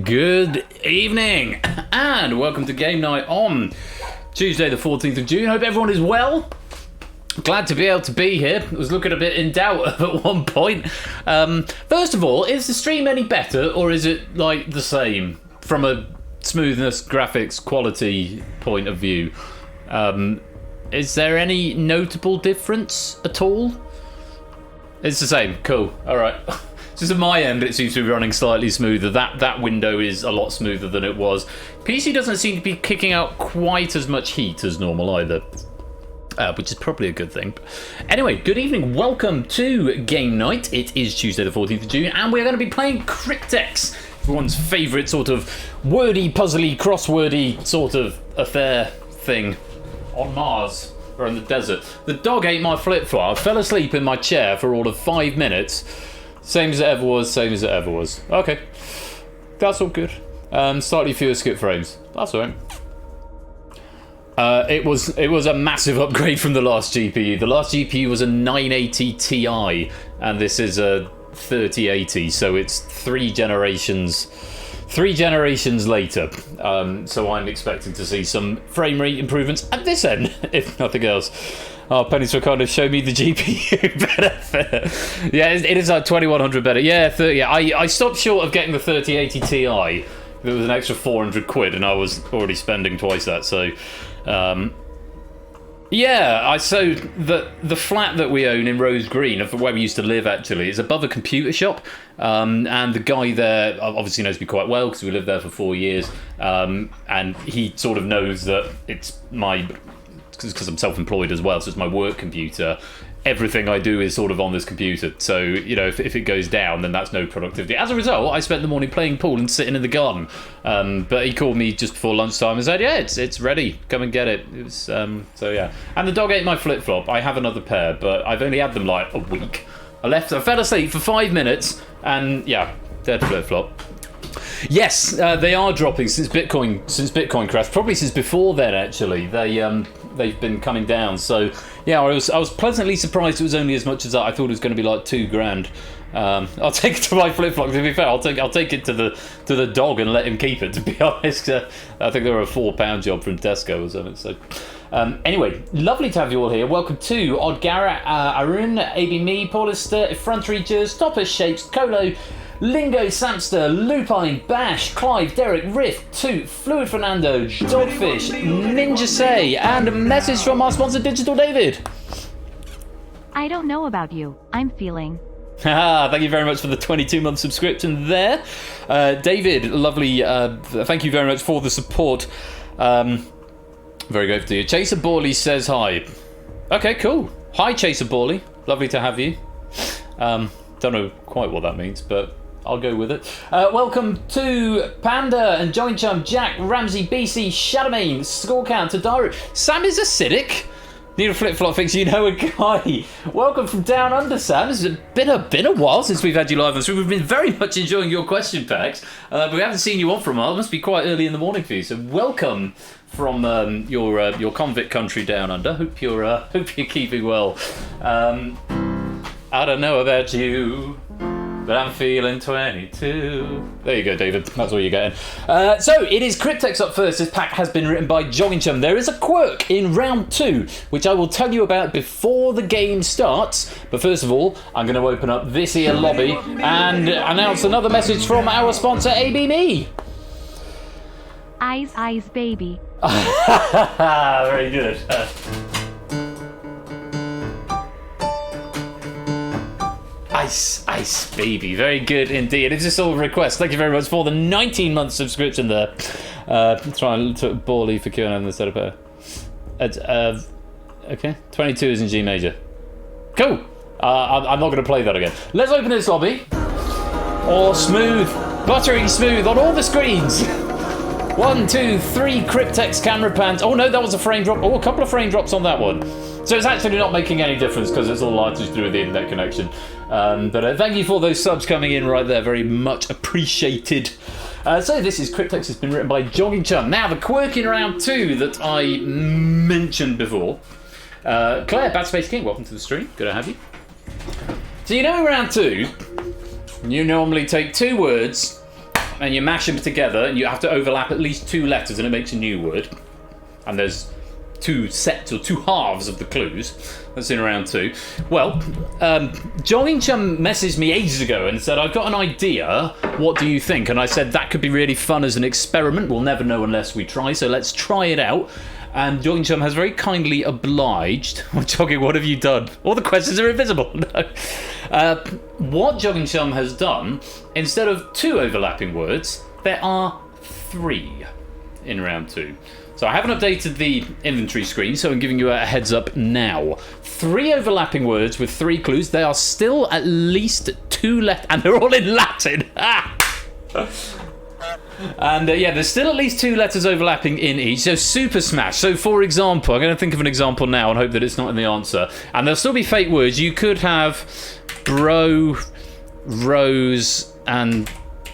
Good evening, and welcome to game night on Tuesday the 14th of June. Hope everyone is well. Glad to be able to be here. I was looking a bit in doubt at one point. First of all, is the stream any better, or is it like the same from a smoothness, graphics, quality point of view? Is there any notable difference at all? It's the same. Cool. All right. Just at my end, it seems to be running slightly smoother. That window is a lot smoother than it was. PC doesn't seem to be kicking out quite as much heat as normal either, which is probably a good thing. Anyway, good evening. Welcome to Game Night. It is Tuesday the 14th of June, and we're going to be playing Cryptex, everyone's favourite sort of wordy, puzzly, crosswordy sort of affair thing on Mars or in the desert. The dog ate my flip-flop. I fell asleep in my chair for all of 5 minutes. Same as it ever was, same as it ever was. Okay, that's all good. Slightly fewer skip frames. That's all right. It was a massive upgrade from the last GPU. The last GPU was a 980 Ti, and this is a 3080, so it's three generations later. So I'm expecting to see some frame rate improvements at this end, if nothing else. Oh, pennies for kind of show me the GPU benefit. Yeah, it is like 2100 better. Yeah, 30. I stopped short of getting the 3080 Ti. There was an extra 400 quid, and I was already spending twice that. So, yeah. So the flat that we own in Rose Green, where we used to live, actually, is above a computer shop. And the guy there obviously knows me quite well because we lived there for 4 years. And he sort of knows that it's my, because I'm self-employed as well, so it's my work computer. Everything I do is sort of on this computer, so you know, if it goes down, then that's no productivity. As a result, I spent the morning playing pool and sitting in the garden. But he called me just before lunchtime and said, "Yeah, it's ready. Come and get it." It was, so yeah. And the dog ate my flip-flop. I have another pair, but I've only had them like a week. I fell asleep for 5 minutes, and yeah, dead flip-flop. Yes, they are dropping since Bitcoin crashed. Probably since before then, actually. They've been coming down. So yeah, I was pleasantly surprised it was only as much as that. I thought it was going to be like $2,000. I'll take it to my flip-flop. To be fair, I'll take it to the dog and let him keep it. To be honest, I think they were a £4 job from Tesco or something. So. Anyway, lovely to have you all here. Welcome to Odd Garrett, Arun, AB Me, Paulister, Effrontery Jers, Topper Shapes, Colo, Lingo, Samster, Lupine, Bash, Clive, Derek, Riff, Toot, Fluid Fernando, Dogfish, Ninja Say, and a message from our sponsor, Digital David. I don't know about you. I'm feeling. Thank you very much for the 22-month subscription there. David, lovely. Thank you very much for the support. Very grateful to you. Chaser Borley says hi. Okay, cool. Hi, Chaser Borley. Lovely to have you. Don't know quite what that means, but I'll go with it. Welcome to Panda and Joint Chum, Jack, Ramsey, BC, Shadowmane, Scorecount, Tadaru. Sam is acidic. Need a flip-flop fix, you know a guy. Welcome from Down Under, Sam. It's been a while since we've had you live on stream. We've been very much enjoying your question packs, but we haven't seen you on for a while. It must be quite early in the morning for you. So welcome from your convict country Down Under. Hope you're keeping well. I don't know about you, but I'm feeling 22. There you go, David. That's all you're getting. So it is Cryptex up first. This pack has been written by Jogging Chum. There is a quirk in round 2, which I will tell you about before the game starts. But first of all, I'm going to open up this here lobby and announce another message from our sponsor, AB Me. Eyes, baby. Very good. Ice, baby. Very good indeed. It's just all requests. Thank you very much for the 19-month subscription there. Trying to bally for Q&A on the setup. Okay, 22 is in G major. Cool. I'm not going to play that again. Let's open this lobby. Oh, smooth. Buttery smooth on all the screens. 1, 2, 3 Cryptex camera pans. Oh no, that was a frame drop. Oh, a couple of frame drops on that one. So it's actually not making any difference because it's all largely to do with the internet connection. But thank you for those subs coming in right there. Very much appreciated. So this is Cryptex. It's been written by Jogging Chum. Now, the quirk in round 2 that I mentioned before. Claire, Bad Space King, welcome to the stream. Good to have you. So you know in round 2, you normally take 2 words and you mash them together and you have to overlap at least 2 letters and it makes a new word. And there's 2 sets or 2 halves of the clues. That's in round 2. Well, Jogging Chum messaged me ages ago and said, I've got an idea. What do you think? And I said, that could be really fun as an experiment. We'll never know unless we try. So let's try it out. And Jogging Chum has very kindly obliged. Jogging, what have you done? All the questions are invisible. No. What Jogging Chum has done, instead of 2 overlapping words, there are 3 in round 2. So I haven't updated the inventory screen, so I'm giving you a heads up now. 3 overlapping words with 3 clues. They are still at least 2 left, and they're all in Latin. And yeah, there's still at least 2 letters overlapping in each. So Super Smash. So for example, I'm going to think of an example now and hope that it's not in the answer. And there'll still be fake words. You could have bro, rose, and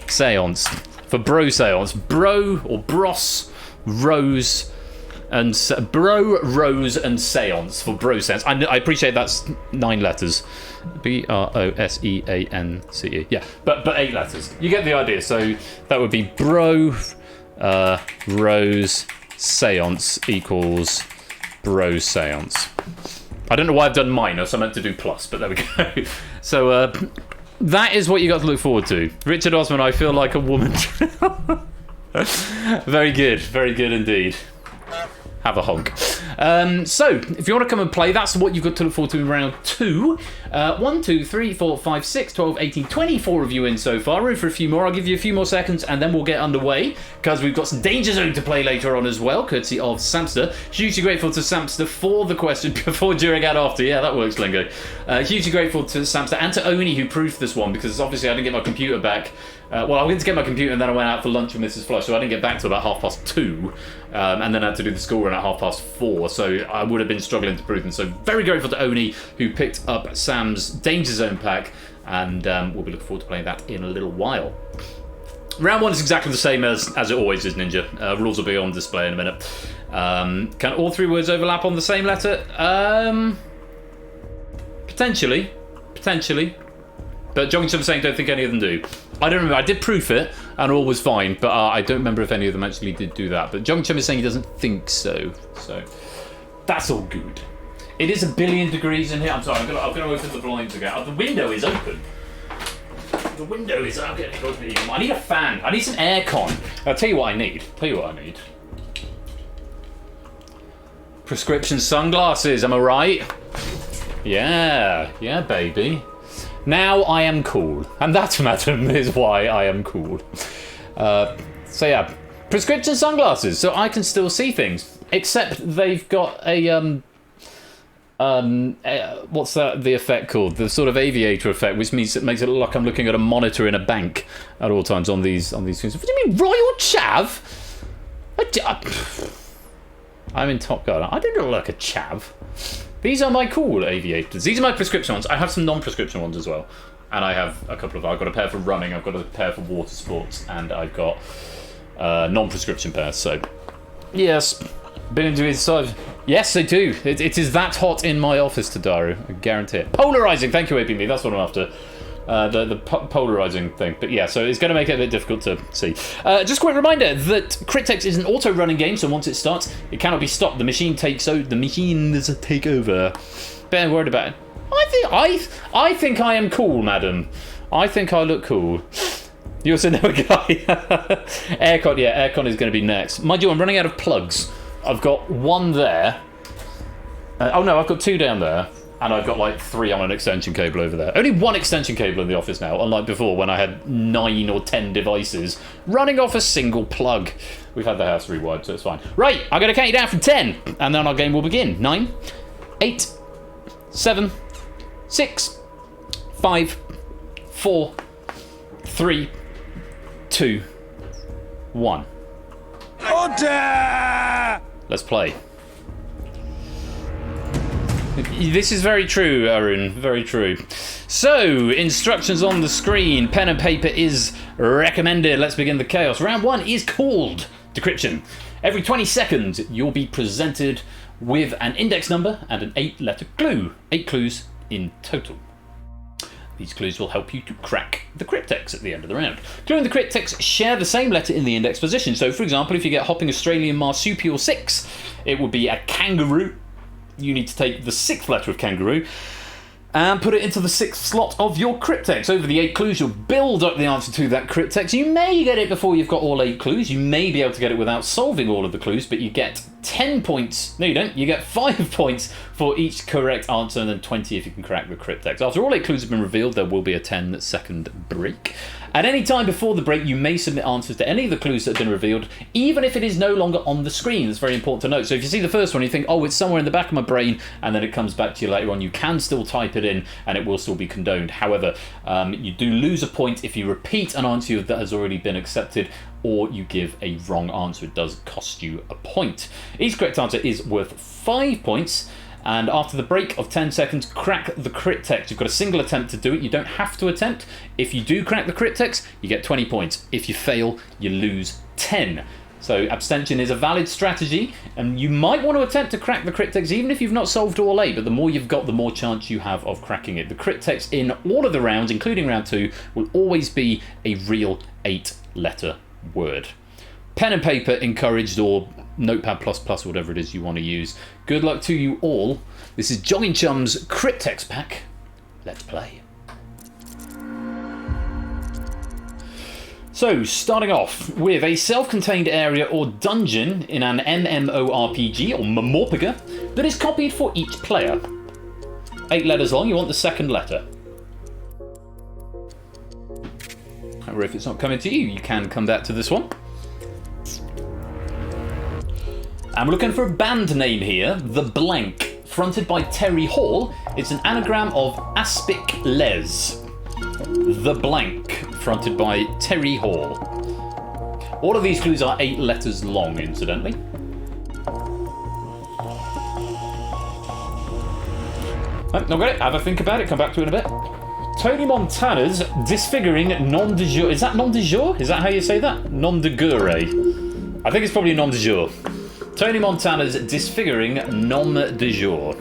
seance. For bro seance. Bro or bros, rose, and bro, rose, and seance for bro seance. I appreciate that's 9 letters. BROSEANCE. Yeah, but 8 letters. You get the idea. So that would be bro, rose, seance equals bro seance. I don't know why I've done minus. I meant to do plus, but there we go. So that is what you got to look forward to. Richard Osman, I feel like a woman. Very good indeed. Have a honk. So, if you want to come and play, that's what you've got to look forward to in round 2. 1, 2, 3, 4, 5, 6, 12, 18, 24 of you in so far. Room for a few more. I'll give you a few more seconds and then we'll get underway because we've got some DangerZone to play later on as well, courtesy of Samster. Hugely grateful to Samster for the question before, during, and after. Yeah, that works, Lingo. Hugely grateful to Samster and to Oni who proofed this one because obviously I didn't get my computer back. Well, I went to get my computer and then I went out for lunch with Mrs. Flush, so I didn't get back till about 2:30, and then I had to do the school run at 4:30, so I would have been struggling to prove them. So very grateful to Oni who picked up Sam's DangerZone pack, and we'll be looking forward to playing that in a little while. Round 1 is exactly the same as it always is, Ninja. Rules will be on display in a minute. Can all 3 words overlap on the same letter? Potentially. But Jogging Chum saying don't think any of them do. I don't remember. I did proof it and all was fine, but I don't remember if any of them actually did do that. But Jogging Chum is saying he doesn't think so. So that's all good. It is 1 billion degrees in here. I'm sorry, I'm gonna open the blinds again. Oh, the window is open. The window is open. I need a fan. I need some aircon. I'll tell you what I need. Prescription sunglasses, am I right? Yeah, baby. Now I am cool. And that, madam, is why I am cool. So yeah, prescription sunglasses, so I can still see things. Except they've got a, what's the effect called? The sort of aviator effect, which means it makes it look like I'm looking at a monitor in a bank at all times on these things. What do you mean, Royal Chav? I'm in Top Gun. I don't look like a chav. These are my cool aviators. These are my prescription ones. I have some non-prescription ones as well. And I have a couple of... I've got a pair for running, I've got a pair for water sports, and I've got non-prescription pairs. So, yes. Been into his side. Yes, they do. It is that hot in my office, Tadaru. I guarantee it. Polarizing. Thank you, APB. That's what I'm after. The polarizing thing. But yeah, so it's going to make it a bit difficult to see. Just a quick reminder that Cryptex is an auto-running game, so once it starts, it cannot be stopped. The machines take over. Bear worried about it. I think I am cool, madam. I think I look cool. You also know a guy. Aircon, yeah, aircon is going to be next. Mind you, I'm running out of plugs. I've got 1 there. Oh no, I've got 2 down there. And I've got like 3 on an extension cable over there. Only 1 extension cable in the office now, unlike before when I had 9 or 10 devices running off a single plug. We've had the house rewired, so it's fine. Right, I'm going to count you down from 10, and then our game will begin. 9, 8, 7, 6, 5, 4, 3, 2, 1. Order! Let's play. This is very true, Arun. Very true. So, instructions on the screen. Pen and paper is recommended. Let's begin the chaos. Round 1 is called Decryption. Every 20 seconds, you'll be presented with an index number and an 8-letter clue. 8 clues in total. These clues will help you to crack the Cryptex at the end of the round. Clue and the Cryptex share the same letter in the index position. So, for example, if you get hopping Australian marsupial 6, it would be a kangaroo. You need to take the 6th letter of kangaroo and put it into the 6th slot of your Cryptex. Over the 8 clues, you'll build up the answer to that Cryptex. You may get it before you've got all 8 clues. You may be able to get it without solving all of the clues, but you get 10 points. No, you don't. You get 5 points for each correct answer, and then 20 if you can crack the Cryptex. After all 8 clues have been revealed, there will be a 10-second break. At any time before the break, you may submit answers to any of the clues that have been revealed, even if it is no longer on the screen. It's very important to note. So if you see the first one, you think, oh, it's somewhere in the back of my brain, and then it comes back to you later on, you can still type it in, and it will still be condoned. However, you do lose a point if you repeat an answer that has already been accepted, or you give a wrong answer. It does cost you a point. Each correct answer is worth 5 points. And after the break of 10 seconds, crack the Cryptex. You've got a single attempt to do it. You don't have to attempt. If you do crack the Cryptex, you get 20 points. If you fail, you lose 10. So abstention is a valid strategy, and you might want to attempt to crack the Cryptex even if you've not solved all 8, but the more you've got, the more chance you have of cracking it. The Cryptex in all of the rounds, including round 2, will always be a real 8-letter word. Pen and paper encouraged, or Notepad++, whatever it is you want to use. Good luck to you all. This is Jogging Chum's Cryptex pack. Let's play. So, starting off with a self-contained area or dungeon in an MMORPG or MMORPG that is copied for each player. 8 letters long, you want the 2nd letter. Or if it's not coming to you, you can come back to this one. I'm looking for a band name here, The Blank, fronted by Terry Hall. It's an anagram of Aspic Les. The Blank, fronted by Terry Hall. All of these clues are 8 letters long, incidentally. Not got it. Have a think about it. Come back to it in a bit. Tony Montana's disfiguring nom de jour. Is that nom de jour? Is that how you say that? Nom de guerre. I think it's probably nom de jour. Tony Montana's disfiguring nom de jour.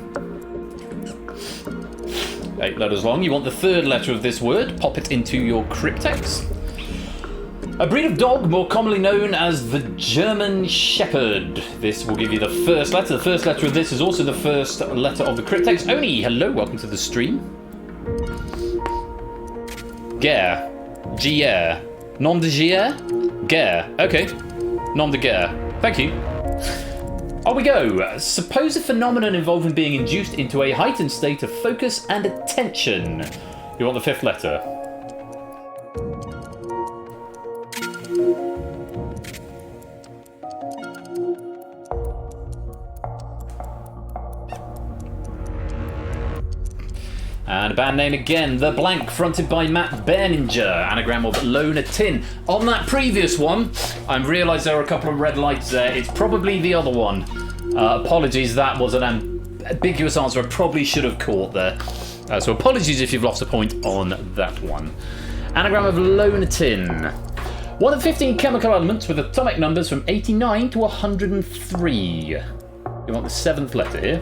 8 letters long. You want the 3rd letter of this word. Pop it into your Cryptex. A breed of dog more commonly known as the German Shepherd. This will give you the 1st letter. The 1st letter of this is also the 1st letter of the Cryptex. Oni, hello, welcome to the stream. Guerre. Gier. Nom de Gier? Guerre. Okay. Nom de guerre. Thank you. On we go. Suppose a phenomenon involving being induced into a heightened state of focus and attention. You want the 5th letter. And a band name again, The Blank, fronted by Matt Berninger, anagram of Loner Tin. On that previous one, I realised there were a couple of red lights there. It's probably the other one. Apologies, that was an ambiguous answer I probably should have caught there. So apologies if you've lost a point on that one. Anagram of Loner Tin. One of 15 chemical elements with atomic numbers from 89 to 103. You want the 7th letter here.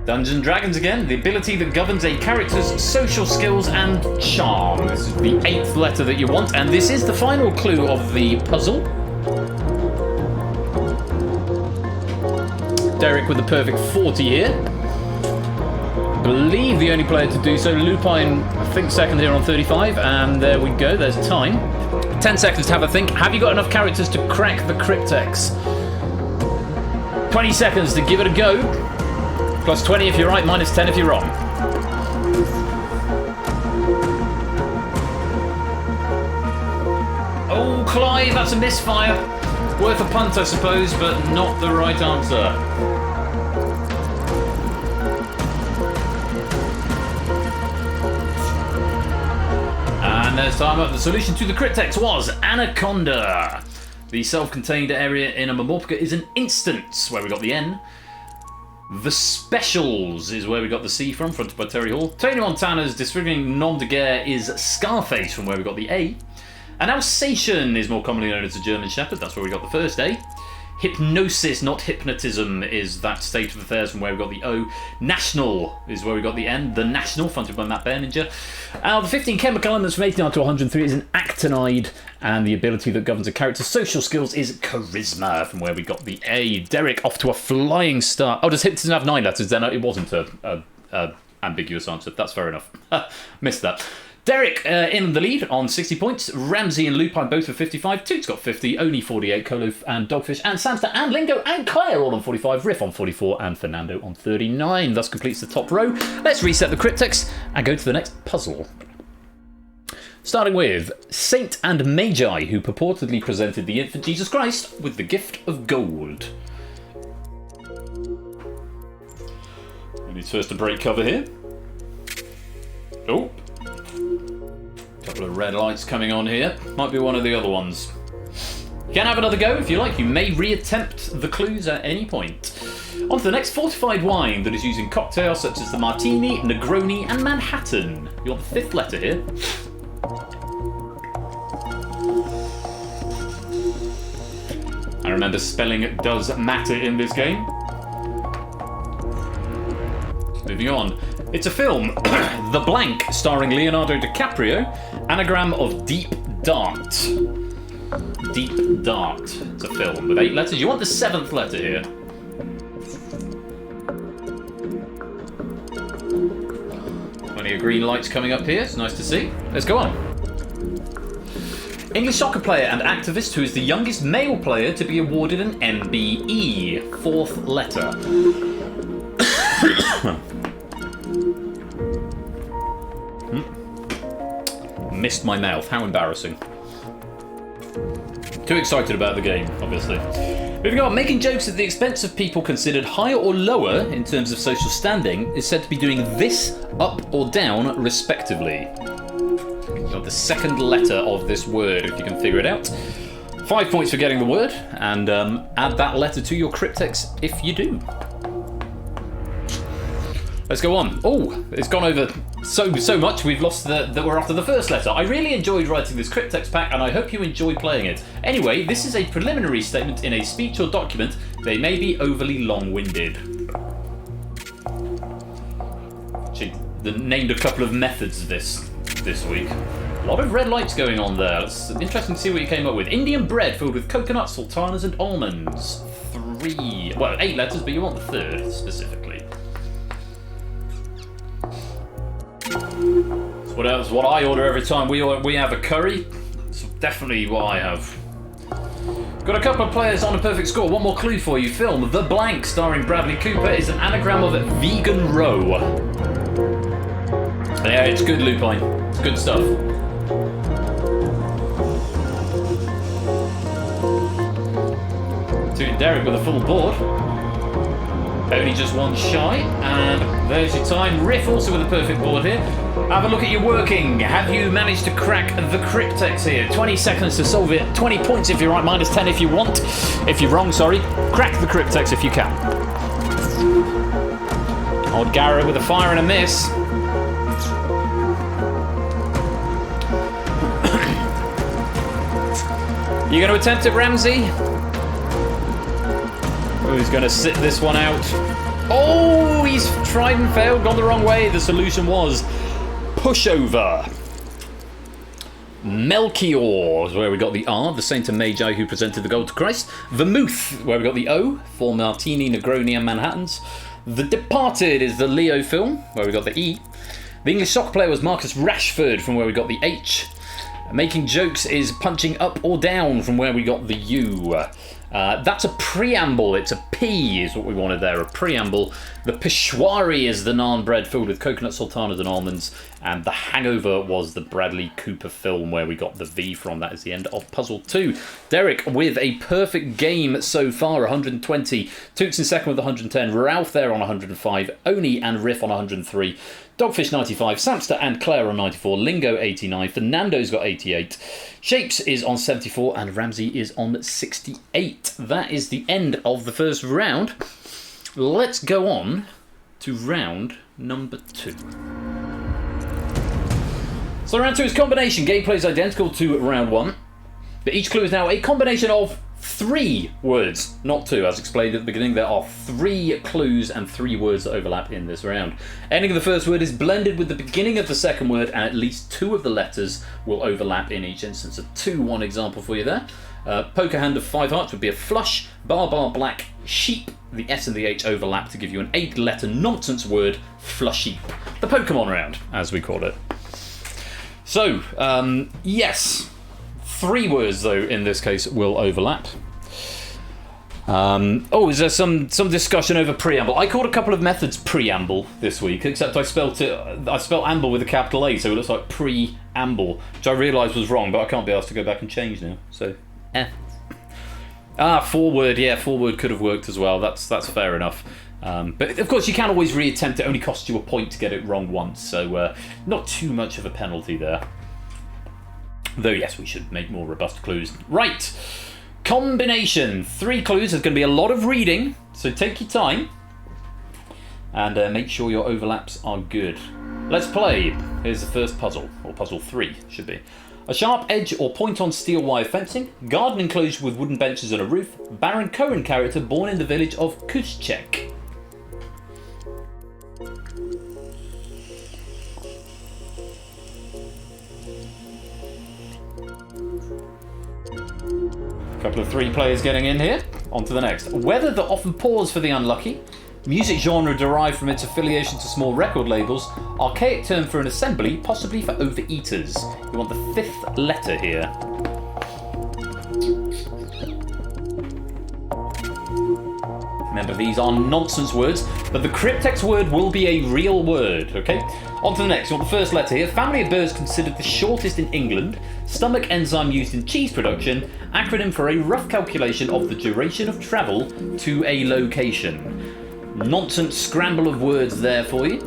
Dungeons & Dragons again, the ability that governs a character's social skills and charm. This is the 8th letter that you want, and this is the final clue of the puzzle. Derek with the perfect 40 here. believe the only player to do so. Lupine, I think, second here on 35, and there we go, there's time. 10 seconds to have a think. Have you got enough characters to crack the Cryptex? 20 seconds to give it a go. Plus 20 if you're right, minus 10 if you're wrong. Oh, Clive, that's a misfire. Worth a punt, I suppose, but not the right answer. And there's time up. The solution to the Cryptex was Anaconda. The self-contained area in a Mamorpica is an instance, where we got the N. The Specials is where we got the C from, fronted by Terry Hall. Tony Montana's disfiguring nom de guerre is Scarface, from where we got the A. An Alsatian is more commonly known as a German Shepherd, that's where we got the first A. Hypnosis, not hypnotism, is that state of affairs, from where we got the O. National is where we got the N. The National, fronted by Matt Berninger. The 15 chemical elements from 89 to 103 is an actinide, and the ability that governs a character's social skills is charisma, from where we got the A. Derek off to a flying start. Oh, does hypnotism have 9 letters? Then it wasn't a ambiguous answer. That's fair enough. Missed that. Derek in the lead on 60 points. Ramsey and Lupine both with 55. Toot's got 50. Oni 48. Colo and Dogfish and Samster and Lingo and Claire all on 45. Riff on 44 and Fernando on 39. Thus completes the top row. Let's reset the Cryptex and go to the next puzzle. Starting with Saint and Magi, who purportedly presented the infant Jesus Christ with the gift of gold. And he's first to break cover here. Oh. Couple of red lights coming on here. Might be one of the other ones. You can have another go if you like. You may reattempt the clues at any point. On to the next fortified wine that is using cocktails such as the Martini, Negroni and Manhattan. You want the 5th letter here. And remember, spelling does matter in this game. Moving on. It's a film, The Blank, starring Leonardo DiCaprio, anagram of Deep Dart. Deep Dart. It's a film with 8 letters. You want the 7th letter here. Plenty of green lights coming up here. It's nice to see. Let's go on. English soccer player and activist who is the youngest male player to be awarded an MBE. 4th letter. Missed my mouth. How embarrassing. Too excited about the game, obviously. Moving on, making jokes at the expense of people considered higher or lower in terms of social standing is said to be doing this up or down, respectively. You got the 2nd letter of this word, if you can figure it out. 5 points for getting the word, and add that letter to your Cryptex if you do. Let's go on. Oh, it's gone over so much we've lost that we're after the 1st letter. I really enjoyed writing this Cryptex pack and I hope you enjoy playing it. Anyway, this is a preliminary statement in a speech or document. They may be overly long-winded. She named a couple of methods this week. A lot of red lights going on there. It's interesting to see what you came up with. Indian bread filled with coconuts, sultanas and almonds. 8 letters, but you want the 3rd specifically. What else? What I order every time we have a curry. It's definitely what I have. Got a couple of players on a perfect score. One more clue for you. Film The Blank, starring Bradley Cooper, is an anagram of vegan row. Yeah, it's good, Lupine. It's good stuff. To Derek with a full board. Only just one shy, and there's your time. Riff also with a perfect board here. Have a look at your working. Have you managed to crack the Cryptex here? 20 seconds to solve it. 20 points if you're right, minus 10 if you want. If you're wrong, sorry. Crack the Cryptex if you can. Old Garrett with a fire and a miss. You going to attempt it, Ramsey? Who's going to sit this one out? Oh, he's tried and failed, gone the wrong way. The solution was pushover. Melchior is where we got the R, the Saint and Magi who presented the gold to Christ. Vermouth, where we got the O, for Martini, Negroni and Manhattans. The Departed is the Leo film, where we got the E. The English soccer player was Marcus Rashford, from where we got the H. Making jokes is punching up or down, from where we got the U. That's a preamble. It's a P is what we wanted there, a preamble. The Peshwari is the naan bread filled with coconut sultanas and almonds. And The Hangover was the Bradley Cooper film where we got the V from. That is the end of puzzle 2. Derek with a perfect game so far, 120. Toots in second with 110. Ralph there on 105. Oni and Riff on 103. Dogfish 95, Samster and Claire on 94, Lingo 89, Fernando's got 88, Shapes is on 74 and Ramsey is on 68. That is the end of the first round. Let's go on to round number 2. So round 2 is combination. Gameplay is identical to round 1, but each clue is now a combination of 3 words, not 2. As explained at the beginning, there are 3 clues and 3 words that overlap in this round. Ending of the first word is blended with the beginning of the second word, and at least 2 of the letters will overlap in each instance. A 2-1 example for you there. Poker hand of 5 hearts would be a flush. Bar black sheep. The S and the H overlap to give you an 8-letter nonsense word, flusheep. The Pokemon round, as we call it. So, yes. 3 words, though, in this case, will overlap. Is there some discussion over preamble? I called a couple of methods preamble this week, except I spelt amble with a capital A, so it looks like preamble, which I realised was wrong, but I can't be asked to go back and change now. So, 4-word, yeah, 4-word could have worked as well. That's fair enough. But of course, you can always reattempt. It only costs you a point to get it wrong once, so not too much of a penalty there. Though, yes, we should make more robust clues. Right, combination. 3 clues. There's going to be a lot of reading, so take your time. And make sure your overlaps are good. Let's play. Here's the first puzzle, or puzzle 3, should be. A sharp edge or point on steel wire fencing, garden enclosed with wooden benches and a roof, Baron Cohen character born in the village of Kuschek. Couple of 3 players getting in here. On to the next. Weather that often pours for the unlucky. Music genre derived from its affiliation to small record labels. Archaic term for an assembly, possibly for overeaters. You want the 5th letter here. Remember, these are nonsense words, but the Cryptex word will be a real word, okay? On to the next. You want the 1st letter here. Family of birds considered the shortest in England. Stomach enzyme used in cheese production. Acronym for a rough calculation of the duration of travel to a location. Nonsense scramble of words there for you.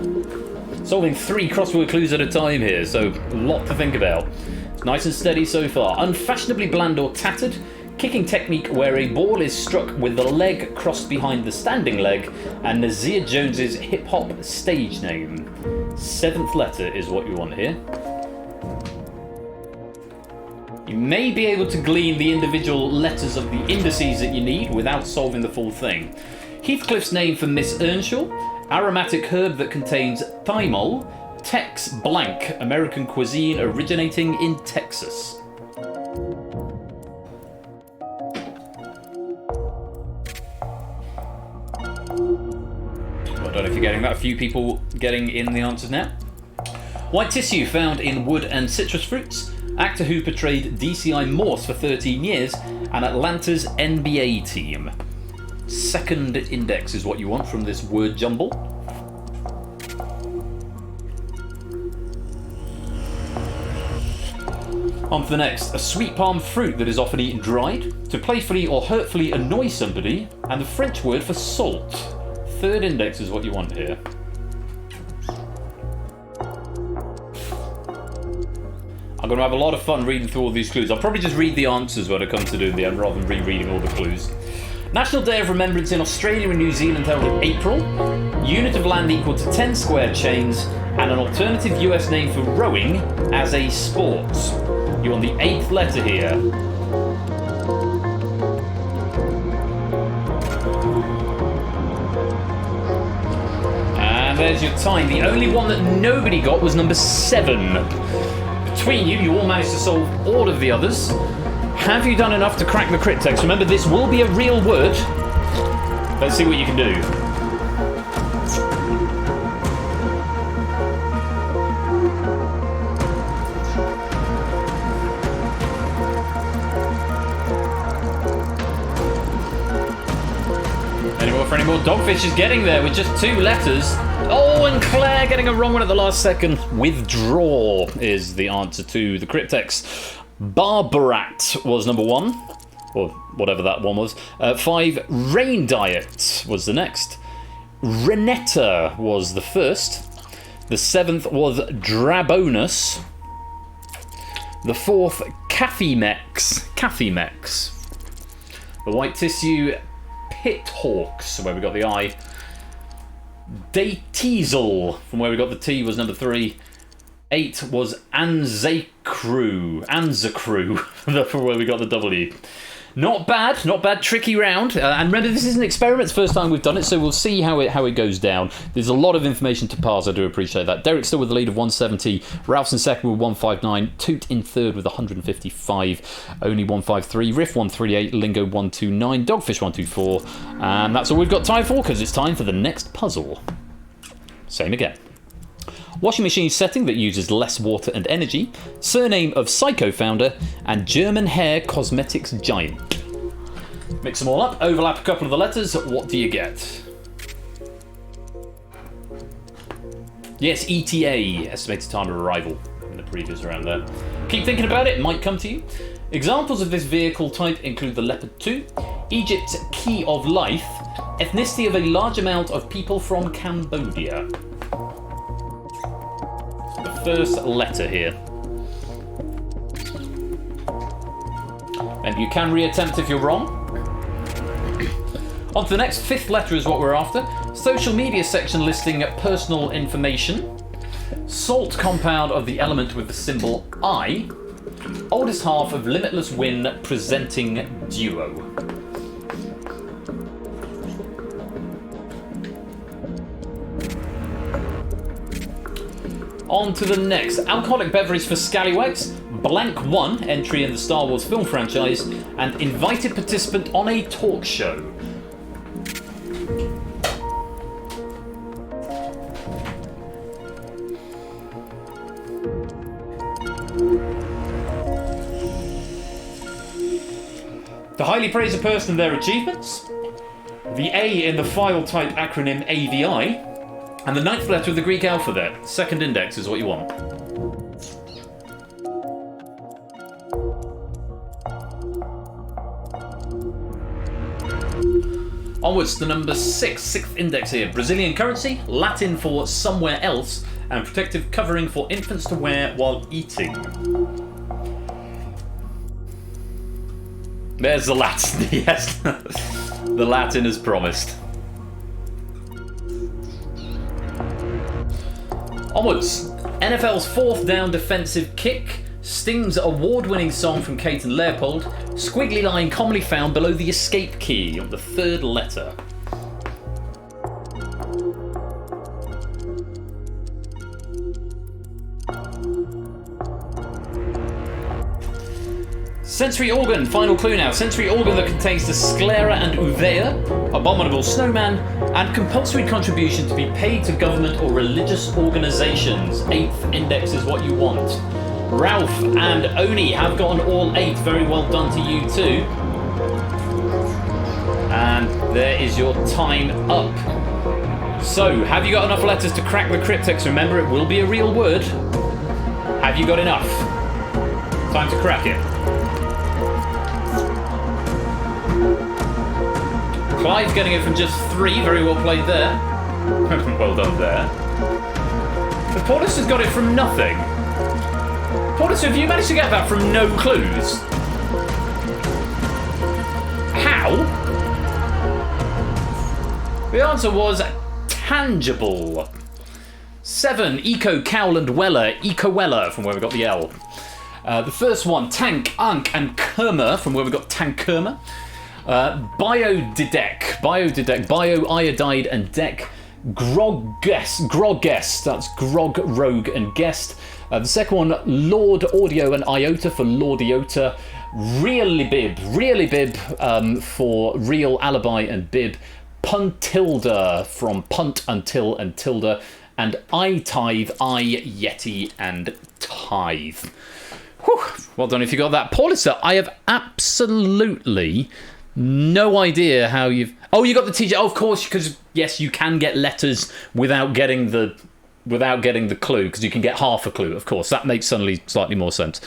Solving 3 crossword clues at a time here, so a lot to think about. Nice and steady so far. Unfashionably bland or tattered. Kicking technique where a ball is struck with the leg crossed behind the standing leg, and Nazir Jones's hip-hop stage name. 7th letter is what you want here. You may be able to glean the individual letters of the indices that you need without solving the full thing. Heathcliff's name for Miss Earnshaw, aromatic herb that contains thymol, Tex blank, American cuisine originating in Texas. I don't know if you're getting that. A few people getting in the answers now. White tissue found in wood and citrus fruits. Actor who portrayed DCI Morse for 13 years and Atlanta's NBA team. 2nd index is what you want from this word jumble. On to the next. A sweet palm fruit that is often eaten dried. To playfully or hurtfully annoy somebody. And the French word for salt. 3rd index is what you want here. I'm going to have a lot of fun reading through all these clues. I'll probably just read the answers when I come to doing the end rather than rereading all the clues. National Day of Remembrance in Australia and New Zealand held in April. Unit of land equal to 10 square chains. And an alternative US name for rowing as a sport. You want the 8th letter here. And there's your time. The only one that nobody got was number 7. Between you, you all managed to solve all of the others. Have you done enough to crack the Cryptex? Remember, this will be a real word. Let's see what you can do. more. Dogfish is getting there with just 2 letters. Oh, and Claire getting a wrong one at the last second. Withdraw is the answer to the Cryptex. Barbarat was number 1, or whatever that one was. 5, Rain Diet was the next. Renetta was the first. The 7th was Drabonus. The 4th, Cathymex. The White Tissue, Pithawks, where we got the I. Dateasel, from where we got the T, was number 3. 8 was Anzacrew, from where we got the W. Not bad, tricky round. And remember, this is an experiment, it's the first time we've done it, so we'll see how it goes down. There's a lot of information to parse, I do appreciate that. Derek's still with the lead of 170, Ralph's in second with 159, Toot in third with 155, Only 153, Riff 138, Lingo 129, Dogfish 124, and that's all we've got time for, because it's time for the next puzzle. Same again. Washing machine setting that uses less water and energy, surname of Psycho founder, and German hair cosmetics giant. Mix them all up, overlap a couple of the letters, what do you get? Yes, ETA, estimated time of arrival, in the previous round there. Keep thinking about it, might come to you. Examples of this vehicle type include the Leopard 2, Egypt's Key of Life, ethnicity of a large amount of people from Cambodia. First letter here. And you can reattempt if you're wrong. On to the next, 5th letter is what we're after. Social media section listing personal information. Salt compound of the element with the symbol I. Oldest half of Limitless Win presenting duo. On to the next. Alcoholic beverage for scallywags. Blank 1, entry in the Star Wars film franchise. And invited participant on a talk show. To highly praise a person and their achievements. The A in the file type acronym AVI. And the 9th letter of the Greek alphabet. Second index is what you want. Onwards to number 6, 6th index here. Brazilian currency, Latin for somewhere else, and protective covering for infants to wear while eating. There's the Latin, yes. The Latin as promised. Onwards, NFL's 4th down defensive kick, Sting's award-winning song from Kate and Leopold, squiggly line commonly found below the escape key on the 3rd letter. Sensory organ, final clue now. Sensory organ that contains the sclera and uvea, abominable snowman, and compulsory contribution to be paid to government or religious organisations. 8th index is what you want. Ralph and Oni have gotten all 8. Very well done to you too. And there is your time up. So, have you got enough letters to crack the Cryptex? Remember, it will be a real word. Have you got enough? Time to crack it. Clive getting it from just 3, very well played there. Well done there. But Paulus has got it from nothing. Paulus, have you managed to get that from no clues? How? The answer was tangible. 7, Eco, Cowland, Weller, Eco-Weller, from where we got the L. The first one, Tank, Unk, and Kerma, from where we got Tankerma. Biodidec, Bio-iodide and Deck, Grog-guest, that's Grog, Rogue and Guest. The second one, Lord Audio and Iota for Lord Iota. Really bib for Real Alibi and Bib. Puntilda from Punt Until and Tilda. And I-Tithe, Yeti and Tithe. Whew, well done if you got that. Paulissa, I have absolutely no idea how you've... Oh, you got the TJ. Oh, of course, because yes, you can get letters without getting the clue, because you can get half a clue. Of course, that makes suddenly slightly more sense.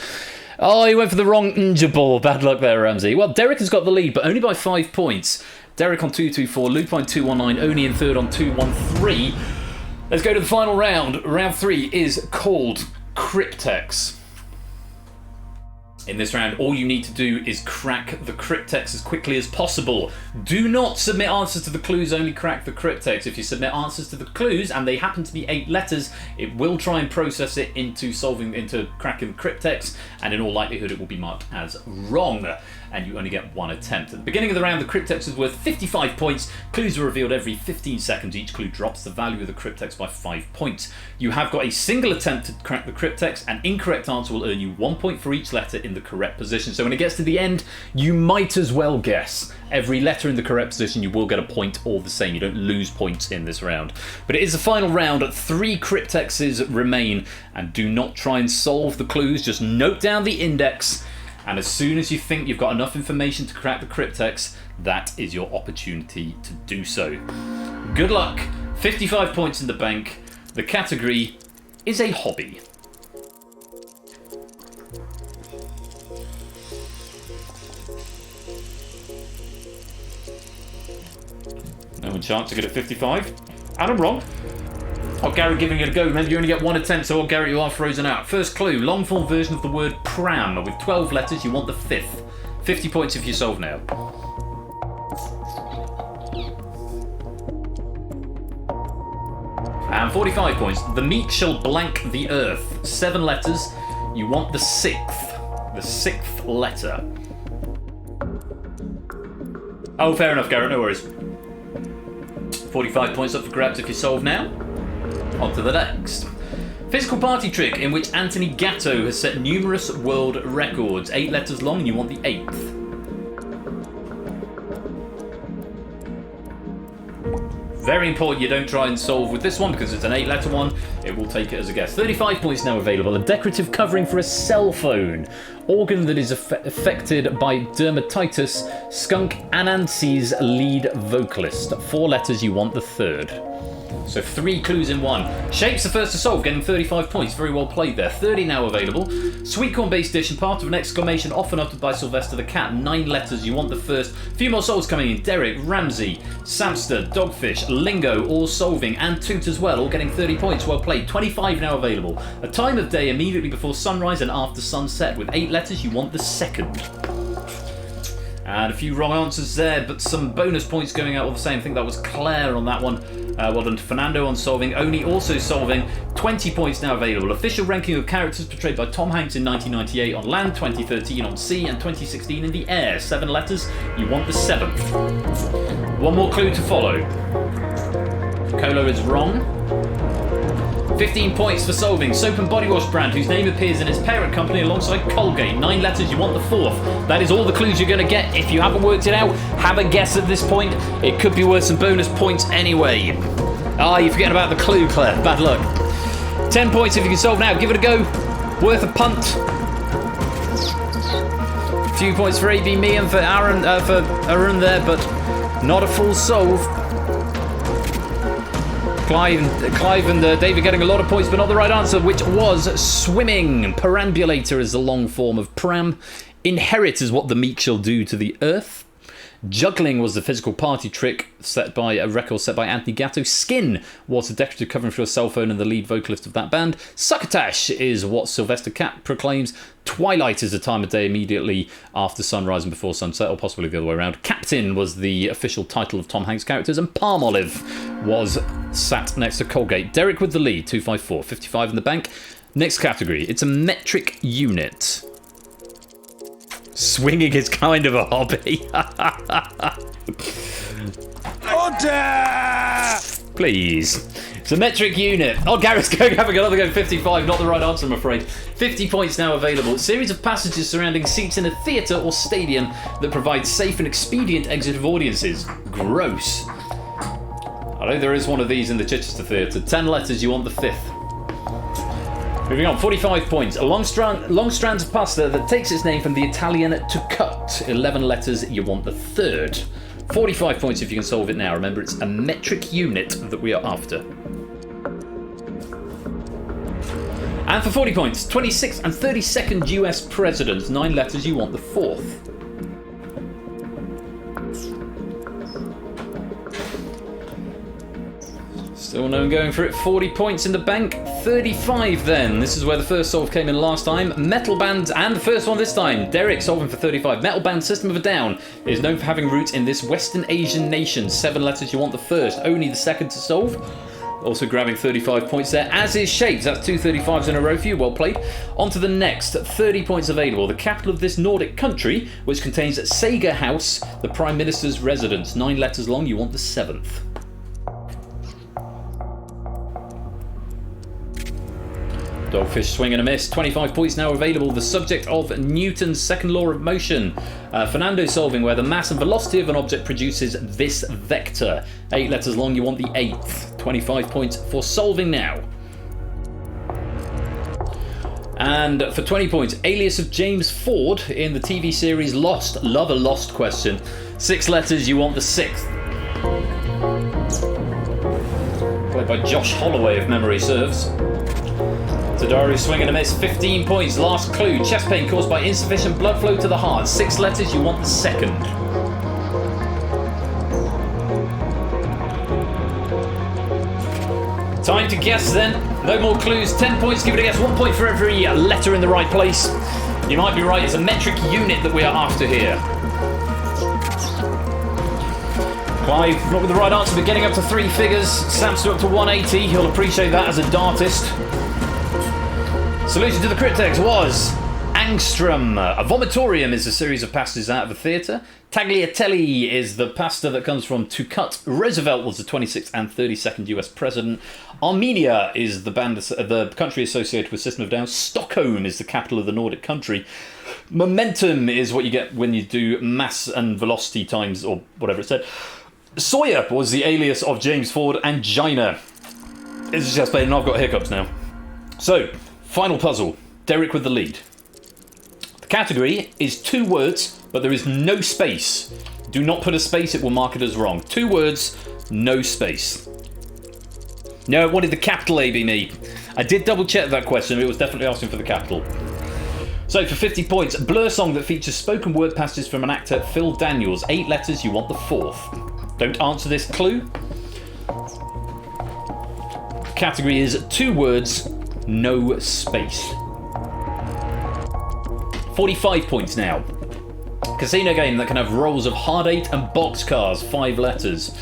Oh, he went for the wrong ball. Bad luck there, Ramsey. Well, Derek has got the lead, but only by 5 points. Derek on 224, Luke on 219, Oni in third on 213. Let's go to the final round. Round 3 is called Cryptex. In this round, all you need to do is crack the cryptex as quickly as possible. Do not submit answers to the clues, only crack the cryptex. If you submit answers to the clues and they happen to be 8 letters, it will try and process it into cracking the cryptex, and in all likelihood it will be marked as wrong, and you only get 1 attempt. At the beginning of the round, the cryptex is worth 55 points. Clues are revealed every 15 seconds. Each clue drops the value of the cryptex by 5 points. You have got a single attempt to crack the cryptex. An incorrect answer will earn you 1 point for each letter in the correct position. So when it gets to the end, you might as well guess. Every letter in the correct position, you will get a point all the same. You don't lose points in this round. But it is the final round. 3 cryptexes remain, and do not try and solve the clues. Just note down the index, and as soon as you think you've got enough information to crack the cryptex, that is your opportunity to do so. Good luck. 55 points in the bank. The category is a hobby. No chance to get at 55. And I'm wrong. Oh, Gary giving it a go. Remember, you only get 1 attempt, so Gary, you are frozen out. First clue, long form version of the word pram. With 12 letters, you want the 5th. 50 points if you solve now. And 45 points. The meat shall blank the earth. 7 letters, you want the 6th. The 6th letter. Oh, fair enough, Garrett, no worries. 45 points up for grabs if you solve now. On to the next. Physical party trick in which Anthony Gatto has set numerous world records. 8 letters long, and you want the 8th. Very important you don't try and solve with this one, because it's an 8-letter one. It will take it as a guess. 35 points now available. A decorative covering for a cell phone. Organ that is affected by dermatitis. Skunk Anansi's lead vocalist. 4 letters, you want the 3rd. So 3 clues in 1. Shape's the first to solve, getting 35 points. Very well played there. 30 now available. Sweet corn based dish and part of an exclamation often uttered by Sylvester the cat. 9 letters, you want the 1st. A few more souls coming in. Derek, Ramsey, Samster, Dogfish, Lingo, all solving, and Toot as well, all getting 30 points. Well played. 25 now available. A time of day immediately before sunrise and after sunset. With 8 letters, you want the 2nd. And a few wrong answers there, but some bonus points going out all the same. I think that was Claire on that one. Well done to Fernando on solving. Oni also solving. 20 points now available. Official ranking of characters portrayed by Tom Hanks in 1998 on land, 2013 on sea, and 2016 in the air. 7 letters. You want the 7th. 1 more clue to follow. Colo is wrong. 15 points for solving. Soap and body wash brand whose name appears in its parent company alongside Colgate. 9 letters, you want the 4th. That is all the clues you're going to get. If you haven't worked it out, have a guess at this point. It could be worth some bonus points anyway. Ah, you're forgetting about the clue, Claire. Bad luck. 10 points if you can solve now. Give it a go. Worth a punt. A few points for AB, me, and for Aaron there, but not a full solve. Clive and David getting a lot of points, but not the right answer, which was swimming. Perambulator is the long form of pram. Inherit is what the meek shall do to the earth. Juggling was the physical party trick set by a record set by Anthony Gatto. Skin was a decorative covering for a cell phone and the lead vocalist of that band. Succotash is what Sylvester Cat proclaims. Twilight is the time of day immediately after sunrise and before sunset, or possibly the other way around. Captain was the official title of Tom Hanks' characters, and Palmolive was sat next to Colgate. Derek with the lead, 254, 55 in the bank. Next category, it's a metric unit. Swinging is kind of a hobby. Order! Please. It's a metric unit. Oh, Garrett's having another go. 55, not the right answer, I'm afraid. 50 points now available. A series of passages surrounding seats in a theatre or stadium that provide safe and expedient exit of audiences. Gross. I know there is one of these in the Chichester Theatre. 10 letters, you want the 5th. Moving on, 45 points. A long strands of pasta that takes its name from the Italian to cut. 11 letters, you want the 3rd. 45 points if you can solve it now. Remember, it's a metric unit that we are after. And for 40 points, 26th and 32nd US presidents. 9 letters, you want the 4th. Still no one going for it. 40 points in the bank. 35 then. This is where the first solve came in last time. Metal Band, and the first one this time. Derek solving for 35. Metal Band System of a Down is known for having roots in this Western Asian nation. 7 letters, you want the first. Only the second to solve. Also grabbing 35 points there, as is Shapes. That's 2 35s in a row for you. Well played. On to the next. 30 points available. The capital of this Nordic country, which contains Sega House, the Prime Minister's residence. 9 letters long. You want the 7th. Dogfish swing and a miss. 25 points now available. The subject of Newton's second law of motion. Fernando solving where the mass and velocity of an object produces this vector. 8 letters long, you want the 8th. 25 points for solving now. And for 20 points, alias of James Ford in the TV series Lost. Love a Lost question. 6 letters, you want the 6th. Played by Josh Holloway, if memory serves. Tadaru swing and a miss. 15 points. Last clue. Chest pain caused by insufficient blood flow to the heart. 6 letters. You want the 2nd. Time to guess then. No more clues. 10 points. Give it a guess. 1 point for every letter in the right place. You might be right. It's a metric unit that we are after here. Clive, not with the right answer, but getting up to 3 figures. Sam's still up to 180. He'll appreciate that as a dartist. Solution to the Cryptex was angstrom. A vomitorium is a series of passages out of a theatre. Tagliatelle is the pasta that comes from to cut. Roosevelt was the 26th and 32nd US president. Armenia is the country associated with System of Down. Stockholm is the capital of the Nordic country. Momentum is what you get when you do mass and velocity times, or whatever it said. Sawyer was the alias of James Ford. Angina. It's just played, and I've got hiccups now. So, final puzzle. Derek with the lead. The category is 2 words, but there is no space. Do not put a space, it will mark it as wrong. 2 words, no space. No, it wanted the capital A be me. I did double check that question, but it was definitely asking for the capital. So for 50 points, Blur song that features spoken word passages from an actor, Phil Daniels. 8 letters, you want the 4th. Don't answer this clue. Category is 2 words, no space. 45 points now. Casino game that can have rolls of hard 8 and boxcars. 5 letters.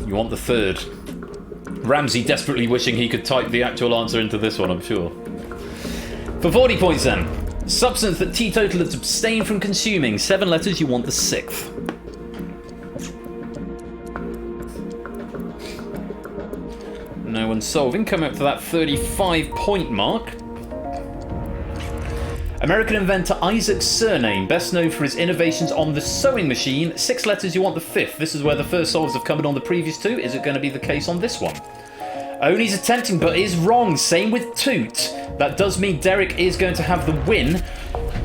You want the 3rd. Ramsey desperately wishing he could type the actual answer into this one, I'm sure. For 40 points then. Substance that teetotalers abstain from consuming. 7 letters, you want the 6th. No one's solving. Coming up to that 35-point mark. American inventor Isaac's surname, best known for his innovations on the sewing machine. 6 letters, you want the 5th. This is where the first solves have come in on the previous 2. Is it going to be the case on this one? Only's attempting, but is wrong. Same with Toot. That does mean Derek is going to have the win.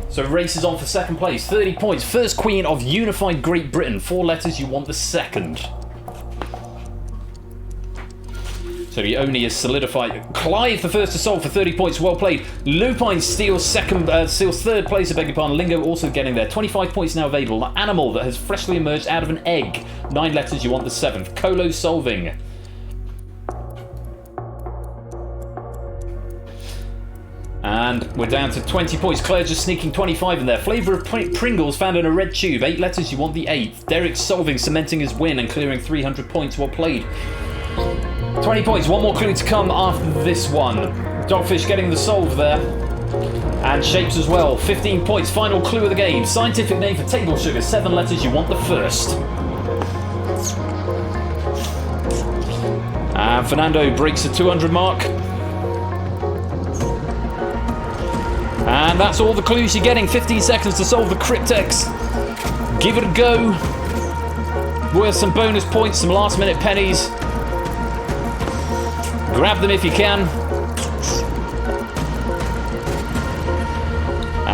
So race is on for 2nd place. 30 points. First Queen of Unified Great Britain. 4 letters, you want the 2nd. So he only is solidified. Clive, the first to solve for 30 points. Well played. Lupine steals 3rd place, I beg your pardon. Lingo also getting there. 25 points now available. The animal that has freshly emerged out of an egg. 9 letters, you want the 7th. Colo solving. And we're down to 20 points. Claire just sneaking 25 in there. Flavour of Pringles found in a red tube. 8 letters, you want the 8th. Derek solving, cementing his win and clearing 300 points. Well played. 20 points. One more clue to come after this one. Dogfish getting the solve there. And Shapes as well. 15 points. Final clue of the game. Scientific name for table sugar. 7 letters, you want the 1st. And Fernando breaks the 200 mark. And that's all the clues you're getting. 15 seconds to solve the Cryptex. Give it a go. Worth some bonus points, some last minute pennies. Grab them if you can.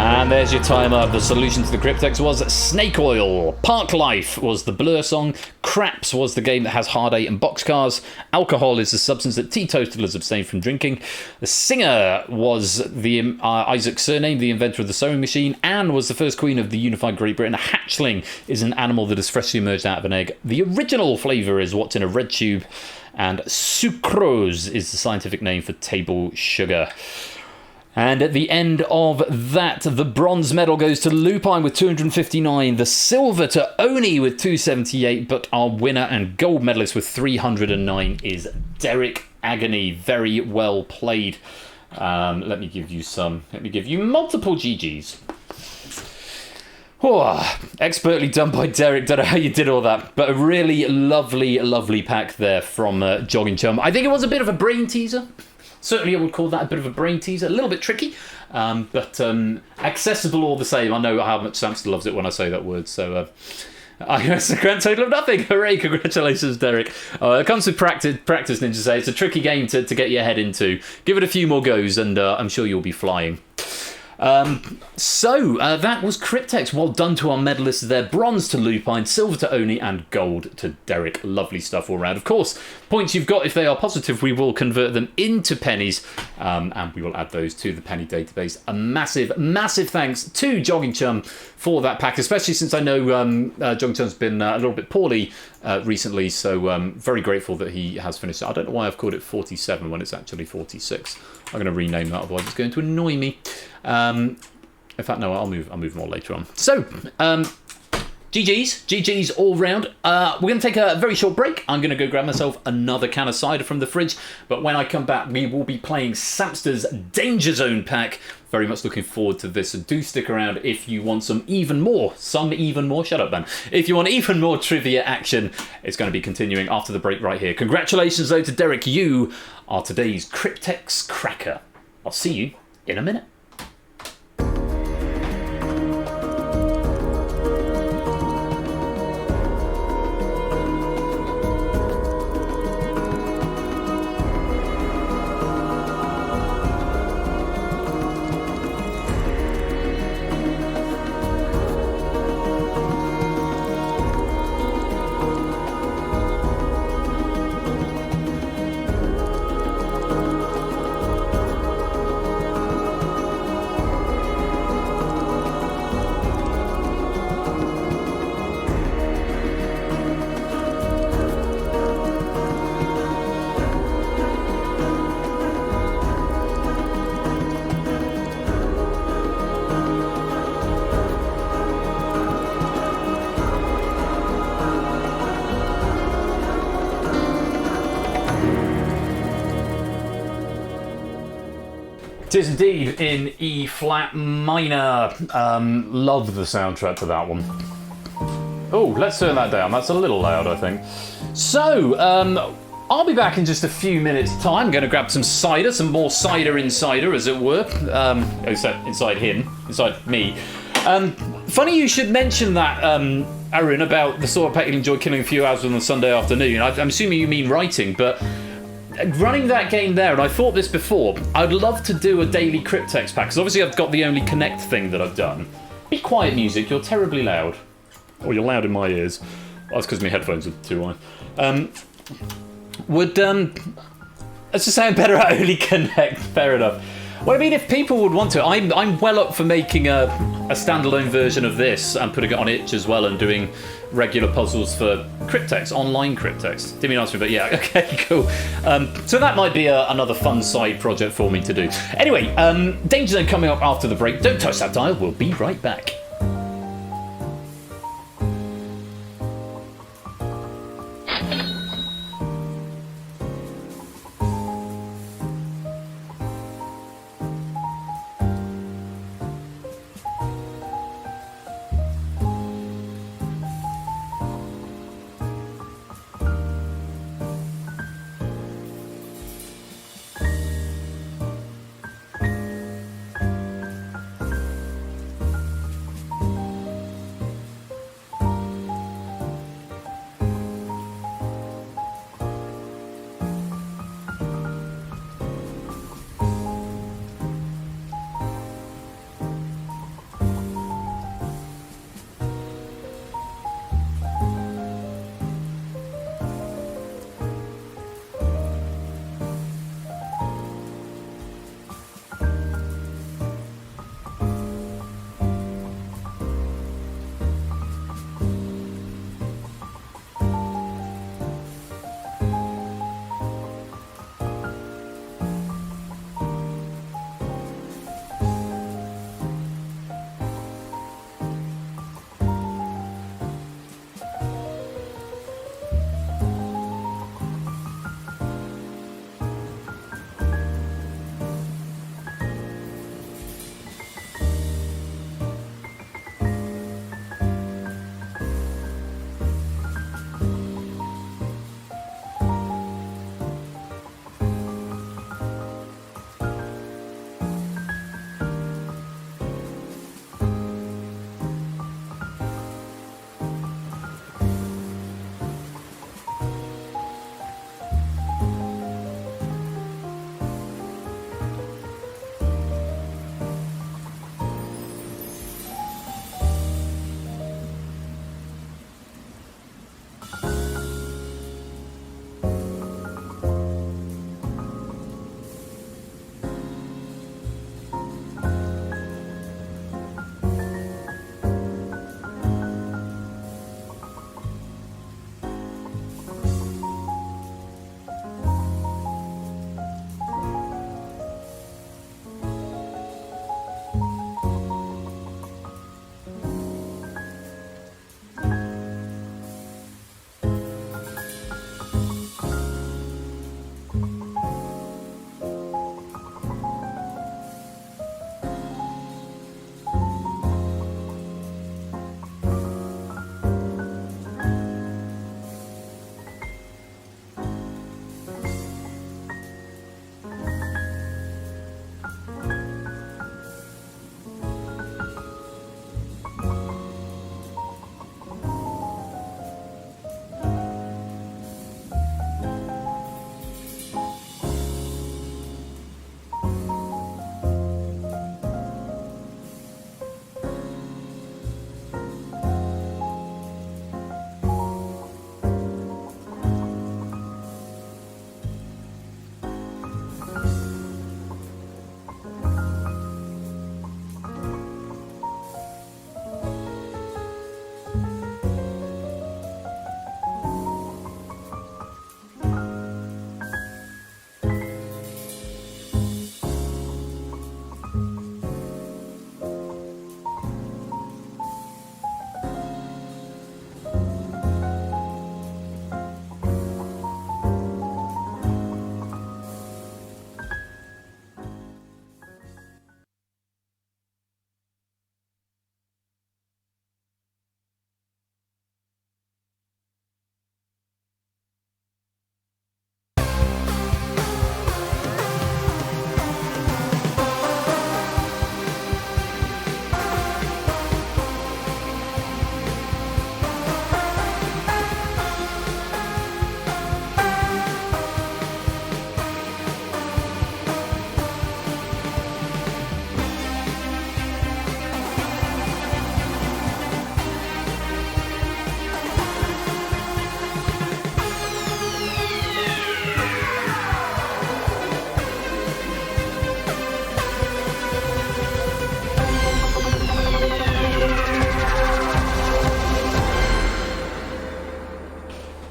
And there's your timer. The solution to the Cryptex was Snake Oil. Park Life was the Blur song. Craps was the game that has hard 8 and boxcars. Alcohol is the substance that teetotalers abstain from drinking. The Singer was the Isaac Surname, the inventor of the sewing machine. Anne was the first queen of the unified Great Britain. A hatchling is an animal that has freshly emerged out of an egg. The original flavour is what's in a red tube. And sucrose is the scientific name for table sugar. And at the end of that, the bronze medal goes to Lupine with 259, the silver to Oni with 278, but our winner and gold medalist with 309 is Derek Agony. Very well played. Let me give you multiple GGs. Oh, expertly done by Derek. Don't know how you did all that, but a really lovely pack there from Jogging Chum. I think it was a bit of a brain teaser. Certainly I would call that a bit of a brain teaser. A little bit tricky, but accessible all the same. I know how much Samster loves it when I say that word, so I guess a grand total of nothing. Hooray, congratulations, Derek. It comes with practice, Ninja say. It's a tricky game to get your head into. Give it a few more goes, and I'm sure you'll be flying. So that was Cryptex. Well done to our medalists there. Bronze to Lupine, silver to Oni, and gold to Derek. Lovely stuff all around. Of course, points you've got, if they are positive, we will convert them into pennies, and we will add those to the penny database. A massive thanks to Jogging Chum for that pack, especially since I know Jogging Chum's been a little bit poorly recently, so very grateful that he has finished it. I don't know why I've called it 47 when it's actually 46. I'm going to rename that, otherwise it's going to annoy me. In fact, no, I'll move more later on. So, GG's all round. We're going to take a very short break. I'm going to go grab myself another can of cider from the fridge. But when I come back, we will be playing Samster's DangerZone pack. Very much looking forward to this. So do stick around if you want some even more. Shut up, man. If you want even more trivia action, it's going to be continuing after the break right here. Congratulations, though, to Derek. You are today's Cryptex cracker. I'll see you in a minute. It is indeed in E flat minor. Love the soundtrack to that one. Oh, let's turn that down. That's a little loud, I think. So, I'll be back in just a few minutes' time. I'm going to grab some cider, some more cider insider, as it were. Except inside me. Funny you should mention that, Aaron, about the sort of pet you'll enjoy killing a few hours on a Sunday afternoon. I'm assuming you mean writing, but running that game there, and I thought this before, I'd love to do a daily Cryptex pack, because obviously I've got the only Connect thing that I've done. Be quiet, music, you're terribly loud. Or you're loud in my ears. Oh, that's because my headphones are too high. Let's just say I'm better at only Connect, fair enough. Well, I mean, if people would want to, I'm well up for making a standalone version of this and putting it on itch as well and doing regular puzzles for Cryptex, online Cryptex. Didn't mean to ask me, but yeah, okay, cool. So that might be another fun side project for me to do. Anyway, DangerZone coming up after the break. Don't touch that dial, we'll be right back.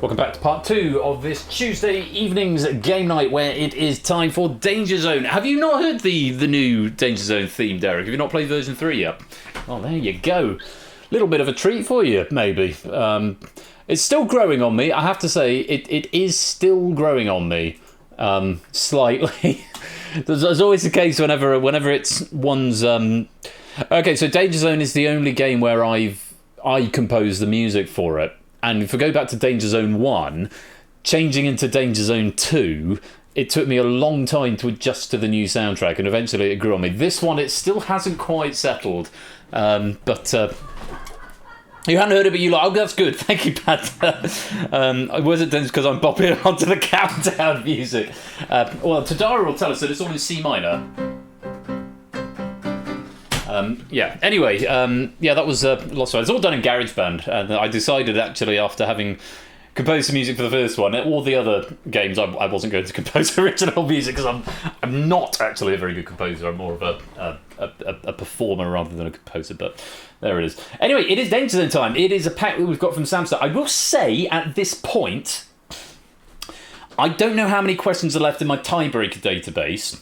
Welcome back to part 2 of this Tuesday evening's game night where it is time for DangerZone. Have you not heard the new DangerZone theme, Derek? Have you not played version 3 yet? Oh, there you go. Little bit of a treat for you, maybe. It's still growing on me. I have to say, it is still growing on me, slightly. There's always the case whenever it's one's... Okay, so DangerZone is the only game where I compose the music for it. And if we go back to DangerZone 1, changing into DangerZone 2, it took me a long time to adjust to the new soundtrack, and eventually it grew on me. This one, it still hasn't quite settled. But you hadn't heard it, but you like, oh, that's good. Thank you, Pat. Was it then because I'm bopping onto the countdown music? Well, Tadara will tell us that it's all in C minor. Yeah, anyway, that was lots of fun. It's all done in GarageBand, and I decided actually after having composed some music for the first one, all the other games I wasn't going to compose original music because I'm not actually a very good composer. I'm more of a performer rather than a composer, but there it is. Anyway, it is DangerZone time. It is a pack that we've got from Samsung. I will say at this point, I don't know how many questions are left in my tiebreaker database.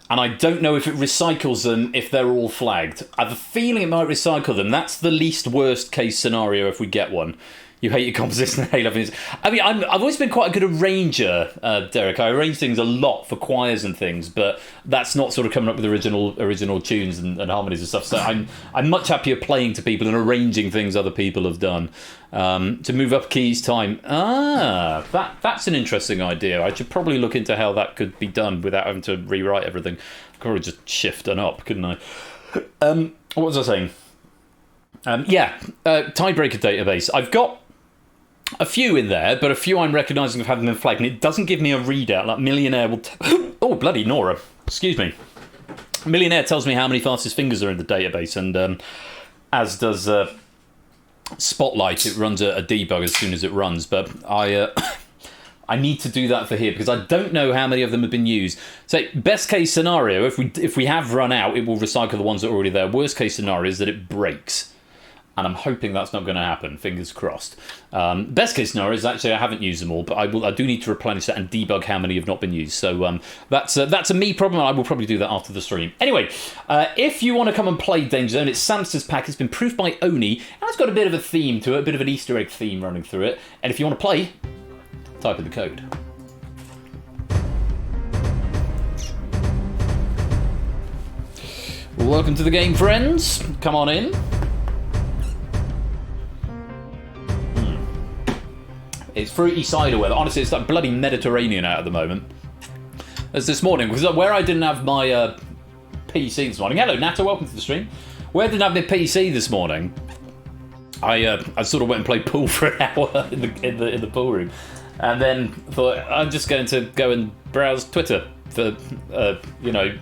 And I don't know if it recycles them if they're all flagged. I have a feeling it might recycle them. That's the least worst case scenario if we get one. You hate your composition and hate loving it. I mean, I've always been quite a good arranger, Derek. I arrange things a lot for choirs and things, but that's not sort of coming up with original tunes and harmonies and stuff. So I'm much happier playing to people and arranging things other people have done. To move up keys time. That's an interesting idea. I should probably look into how that could be done without having to rewrite everything. I could probably just shift and up, couldn't I? What was I saying? Tiebreaker database. I've got a few in there, but a few I'm recognising of having been flagged, and it doesn't give me a readout. Like Millionaire will... Oh, bloody Nora. Excuse me. Millionaire tells me how many fastest fingers are in the database, and as does Spotlight. It runs a debug as soon as it runs, but I need to do that for here because I don't know how many of them have been used. So best case scenario, if we have run out, it will recycle the ones that are already there. Worst case scenario is that it breaks. And I'm hoping that's not going to happen. Fingers crossed. Best case scenario is actually I haven't used them all, but I do need to replenish that and debug how many have not been used. So that's a me problem. I will probably do that after the stream. Anyway, if you want to come and play DangerZone, it's Samster's pack. It's been proofed by Oni, and it's got a bit of a theme to it, a bit of an Easter egg theme running through it. And if you want to play, type in the code. Welcome to the game, friends. Come on in. It's fruity cider weather. Honestly, it's like bloody Mediterranean out at the moment. As this morning, because where I didn't have my PC this morning. Hello, Nata. Welcome to the stream. Where I didn't have my PC this morning, I sort of went and played pool for an hour in the pool room, and then thought I'm just going to go and browse Twitter for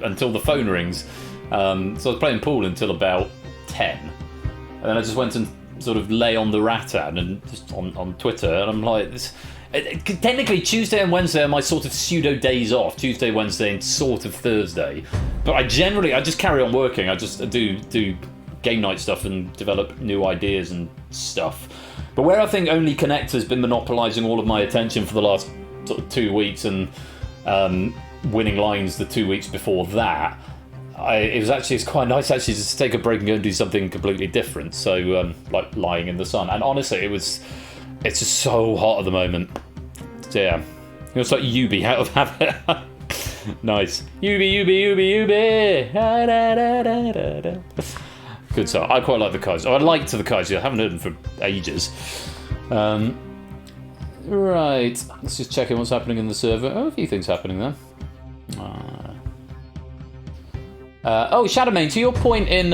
until the phone rings. So I was playing pool until about 10, and then I just went and sort of lay on the rattan and just on Twitter, and I'm like, technically Tuesday and Wednesday are my sort of pseudo days off. Tuesday, Wednesday, and sort of Thursday. But I just carry on working. I just do game night stuff and develop new ideas and stuff. But where I think Only Connect has been monopolising all of my attention for the last sort of 2 weeks, and winning lines the 2 weeks before that, it's quite nice actually just to take a break and go and do something completely different. So like lying in the sun, and honestly it's just so hot at the moment. So, yeah, it's like Yubi out of habit. Nice. Yubi. Good song. I quite like the Kaiju. I liked the Kaiju. I haven't heard them for ages. Right, let's just check in what's happening in the server. Oh, a few things happening there. Shadowmane, to your point in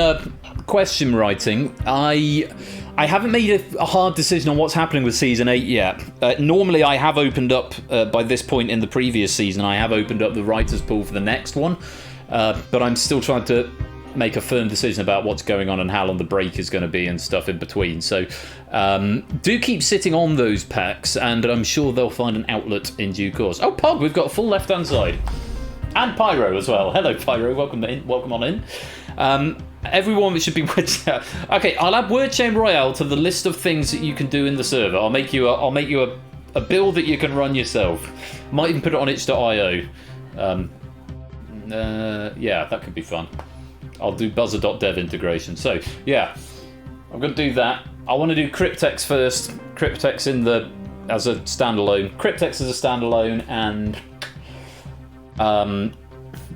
question writing, I haven't made a hard decision on what's happening with Season 8 yet. Normally I have opened up, by this point in the previous season, I have opened up the writer's pool for the next one, but I'm still trying to make a firm decision about what's going on and how long the break is going to be and stuff in between. So do keep sitting on those packs, and I'm sure they'll find an outlet in due course. Oh, Pog, we've got a full left-hand side. And Pyro as well. Hello, Pyro. Welcome on in. Everyone should be Okay, I'll add Word Chain Royale to the list of things that you can do in the server. I'll make you a a build that you can run yourself. Might even put it on itch.io. Yeah, that could be fun. I'll do buzzer.dev integration. So, yeah, I'm going to do that. I want to do Cryptex first. Cryptex as a standalone. Cryptex as a standalone, and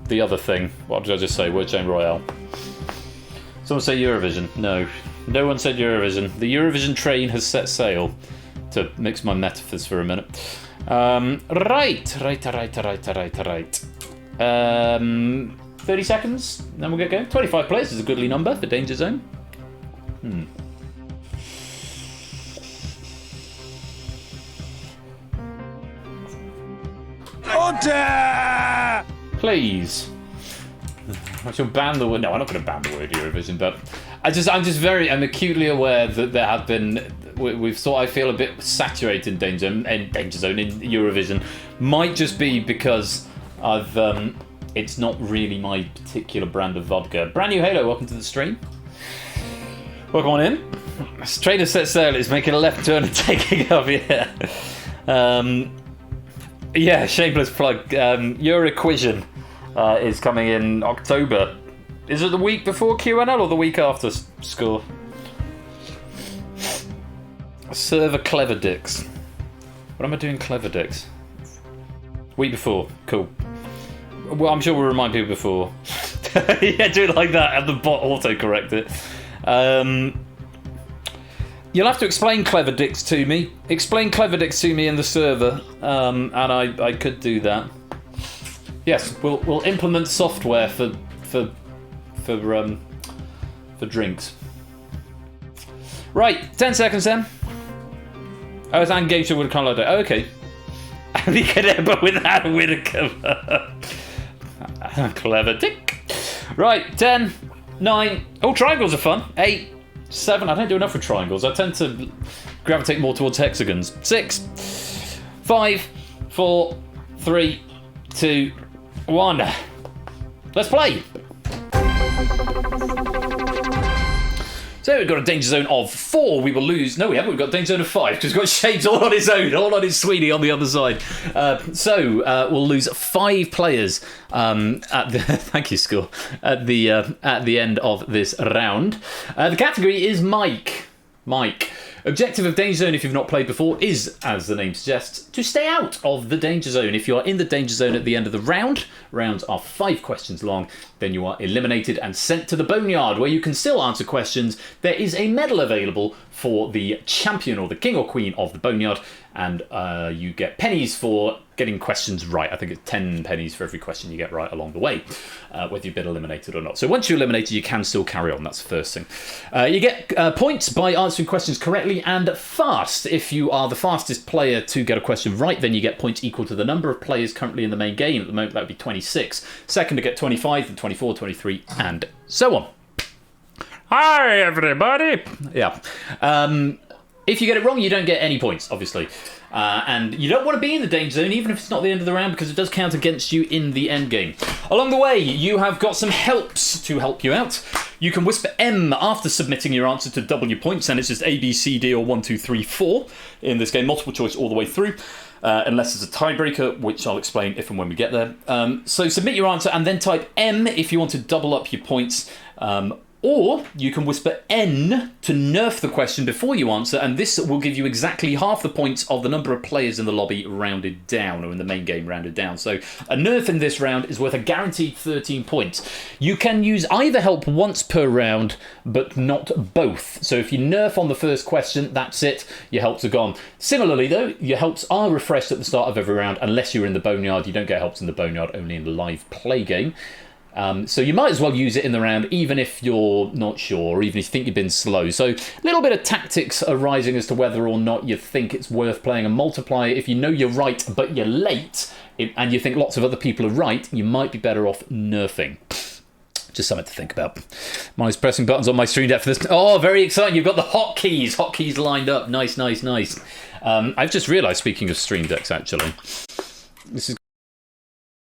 the other thing. What did I just say? Word chain Royale. Someone say Eurovision. No. No one said Eurovision. The Eurovision train has set sail. To mix my metaphors for a minute. Right. 30 seconds, then we'll get going. 25 players is a goodly number for DangerZone. Order! Please. I shall ban the word. No, I'm not going to ban the word Eurovision, but I'm acutely aware that there have been. I feel a bit saturated in DangerZone in Eurovision. Might just be because it's not really my particular brand of vodka. Brand new Halo, welcome to the stream. Welcome on in. Trader set sail is making a left turn and taking off. Yeah, shameless plug. Euroquision is coming in October. Is it the week before QNL or the week after school? Server Clever Dicks. What am I doing Clever Dicks? Week before. Cool. Well, I'm sure we'll remind people before. Yeah, do it like that, and the bot auto-correct it. You'll have to explain Clever Dicks to me. Explain Clever Dicks to me in the server, and I could do that. Yes, we'll implement software for drinks. Right, 10 seconds then. Oh, it's engaged with Colorado. Oh, okay. We could ever without Whittaker. Clever dick. Right, 10, 9. Oh, triangles are fun. 8, 7. I don't do enough with triangles. I tend to gravitate more towards hexagons. 6, 5, 4, 3, 2, 1. Let's play. So we've got a danger zone of 4. We will lose. No, we haven't. We've got a danger zone of 5 because we've got Shades all on his own, all on his Sweeney on the other side. We'll lose 5 players at the thank you, school, at the end of this round. The category is Mike. Objective of Danger Zone, if you've not played before, is, as the name suggests, to stay out of the Danger Zone. If you are in the Danger Zone at the end of the round, rounds are 5 questions long, then you are eliminated and sent to the Boneyard, where you can still answer questions. There is a medal available for the champion or the king or queen of the Boneyard, and you get pennies for getting questions right. I think it's 10 pennies for every question you get right along the way, whether you've been eliminated or not. So once you're eliminated, you can still carry on. That's the first thing. You get points by answering questions correctly and fast. If you are the fastest player to get a question right, then you get points equal to the number of players currently in the main game. At the moment, that would be 26. Second to get 25, then 24, 23, and so on. Hi, everybody. Yeah. If you get it wrong, you don't get any points, obviously. And you don't want to be in the danger zone, even if it's not the end of the round, because it does count against you in the end game. Along the way, you have got some helps to help you out. You can whisper M after submitting your answer to double your points, and it's just A, B, C, D, or 1, 2, 3, 4 in this game, multiple choice all the way through. Unless there's a tiebreaker, which I'll explain if and when we get there. So submit your answer and then type M if you want to double up your points. Or you can whisper N to nerf the question before you answer, and this will give you exactly half the points of the number of players in the lobby rounded down, or in the main game rounded down. So a nerf in this round is worth a guaranteed 13 points. You can use either help once per round, but not both. So if you nerf on the first question, that's it, your helps are gone. Similarly though, your helps are refreshed at the start of every round, unless you're in the Boneyard. You don't get helps in the Boneyard, only in the live play game. So you might as well use it in the round, even if you're not sure, or even if you think you've been slow. So a little bit of tactics arising as to whether or not you think it's worth playing a multiplier. If you know you're right, but you're late, and you think lots of other people are right, you might be better off nerfing. Just something to think about. Mine's pressing buttons on my stream deck for this. Oh, very exciting. You've got the hotkeys lined up. Nice. I've just realised, speaking of stream decks, actually, this is